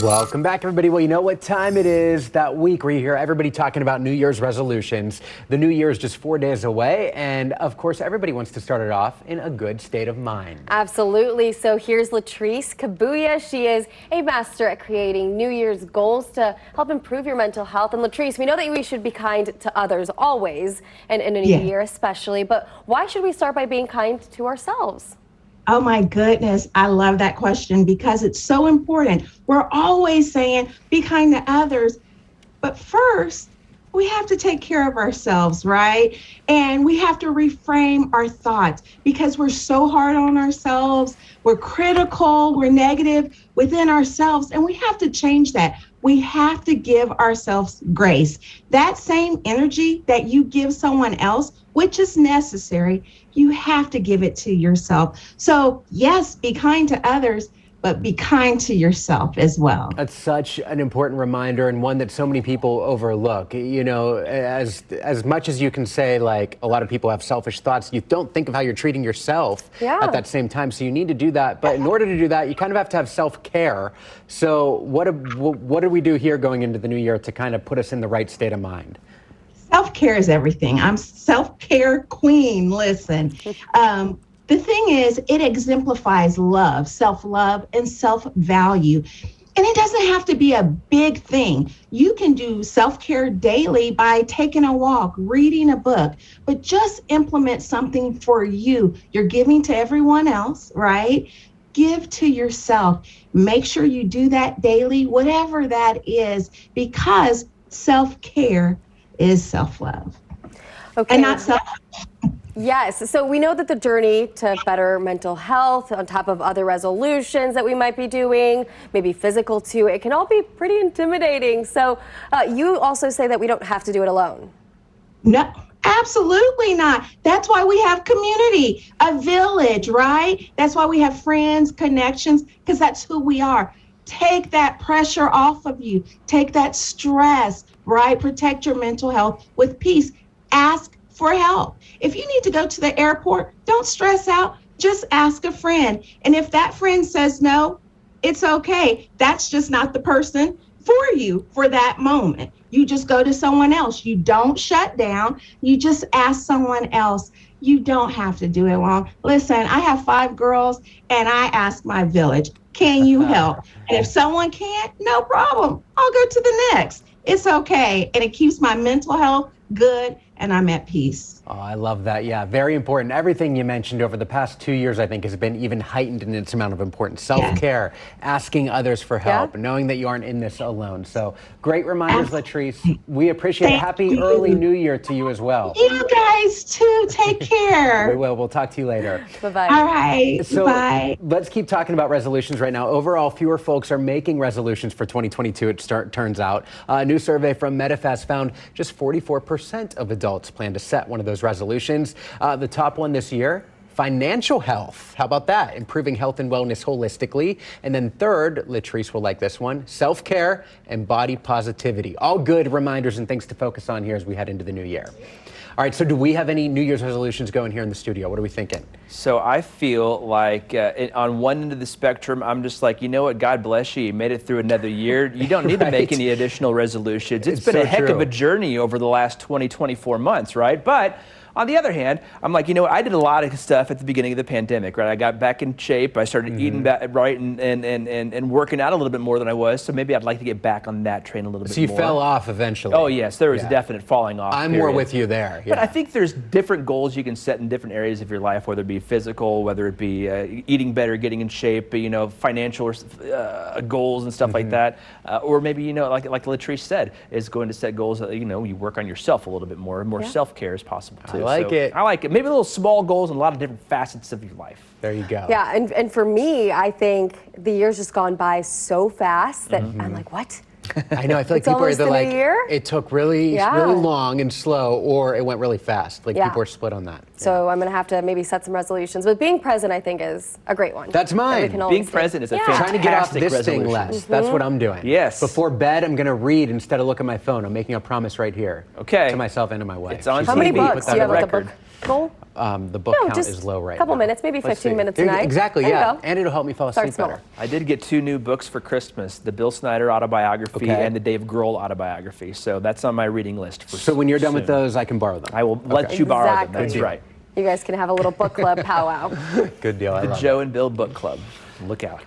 Welcome back, everybody. Well, you know what time it is that week where you hear everybody talking about New Year's resolutions. The New Year is just 4 days away, and of course, everybody wants to start it off in a good state of mind. Absolutely. So here's Latrese Kabuya. She is a master at creating New Year's goals to help improve your mental health. And Latrese, we know that we should be kind to others always, and in a new year especially, but why should we start by being kind to ourselves? Oh my goodness, I love that question because it's so important. We're always saying be kind to others, but first we have to take care of ourselves, right? And we have to reframe our thoughts because we're so hard on ourselves. We're critical, we're negative within ourselves, and we have to change that. We have to give ourselves grace. That same energy that you give someone else, which is necessary, you have to give it to yourself. So yes, be kind to others, but be kind to yourself as well. That's such an important reminder, and one that so many people overlook. You know, as much as you can say, like, a lot of people have selfish thoughts, you don't think of how you're treating yourself at that same time. So you need to do that. But in order to do that, you kind of have to have self-care. So what do we do here going into the new year to kind of put us in the right state of mind? Self-care is everything. I'm self-care queen. Listen, the thing is, it exemplifies love, self-love, and self-value. And it doesn't have to be a big thing. You can do self-care daily by taking a walk, reading a book, but just implement something for you. You're giving to everyone else, right? Give to yourself. Make sure you do that daily, whatever that is, because self-care is self-love. Okay. And not self. Yes, so we know that the journey to better mental health, on top of other resolutions that we might be doing, maybe physical too, it can all be pretty intimidating. So you also say that we don't have to do it alone. No, absolutely not. That's why we have community, a village, right? That's why we have friends, connections, because that's who we are. Take that pressure off of you. Take that stress, right? Protect your mental health with peace. Ask for help. If you need to go to the airport, don't stress out. Just ask a friend. And if that friend says no, it's okay. That's just not the person for you for that moment. You just go to someone else. You don't shut down. You just ask someone else. You don't have to do it alone. Listen, I have 5 girls and I ask my village, can you help? And if someone can't, no problem. I'll go to the next. It's okay. And it keeps my mental health good and I'm at peace. Oh, I love that. Yeah, very important. Everything you mentioned over the past 2 years, I think, has been even heightened in its amount of importance. Self-care, asking others for help, knowing that you aren't in this alone. So great reminders, Latrese. We appreciate it. Happy early New Year to you as well. You guys too. Take care. We will. We'll talk to you later. Bye-bye. All right. So bye. Let's keep talking about resolutions right now. Overall, fewer folks are making resolutions for 2022, it turns out. A new survey from Medifast found just 44% of adults plan to set one of those resolutions. The top one this year, financial health. How about that? Improving health and wellness holistically. And then third, Latrese will like this one, self-care and body positivity. All good reminders and things to focus on here as we head into the new year. All right, so do we have any New Year's resolutions going here in the studio? What are we thinking? So I feel like on one end of the spectrum, I'm just like, you know what, God bless you. You made it through another year. You don't need to make any additional resolutions. It's been so a heck true. of a journey over the last 24 months, right? But on the other hand, I'm like, you know what, I did a lot of stuff at the beginning of the pandemic, right? I got back in shape. I started eating right and working out a little bit more than I was. So maybe I'd like to get back on that train a little bit more. So you fell off eventually. Oh, yes, there was a definite falling off. I'm more with you there. But I think there's different goals you can set in different areas of your life, whether it be physical, whether it be eating better, getting in shape, you know, financial goals and stuff like that. Or maybe, you know, like Latrese said, is going to set goals that, you know, you work on yourself a little bit more. More self-care is possible too. I like it. I like it. Maybe little small goals and a lot of different facets of your life. There you go. Yeah, and for me, I think the year's just gone by so fast that I'm like, what? I know. I feel like It's people are almost either in a like year? it took really long and slow, or it went really fast. Like people are split on that. So I'm gonna have to maybe set some resolutions. But being present, I think, is a great one. That's mine. We can always Being present is a Yeah. fantastic Trying to get off this resolution. thing less. That's what I'm doing. Yes. Before bed, I'm going to read instead of look at my phone. I'm making a promise right here. Okay. To myself and to my wife. It's on She's How many TV. gonna books? put Do that you have on like a record. book goal? the book count just is low right now. a couple minutes, maybe Let's 15 see. minutes There you- tonight. Exactly, There you yeah. go. And it'll help me fall Start asleep small. better. I did get 2 new books for Christmas, the Bill Snyder autobiography Okay. and the Dave Grohl autobiography. So that's on my reading list for So when you're done with soon. those, I can borrow them. I will let you borrow them. Exactly. That's right. You guys can have a little book club powwow. Good deal. I The love it. Joe and Bill Book Club. Look out.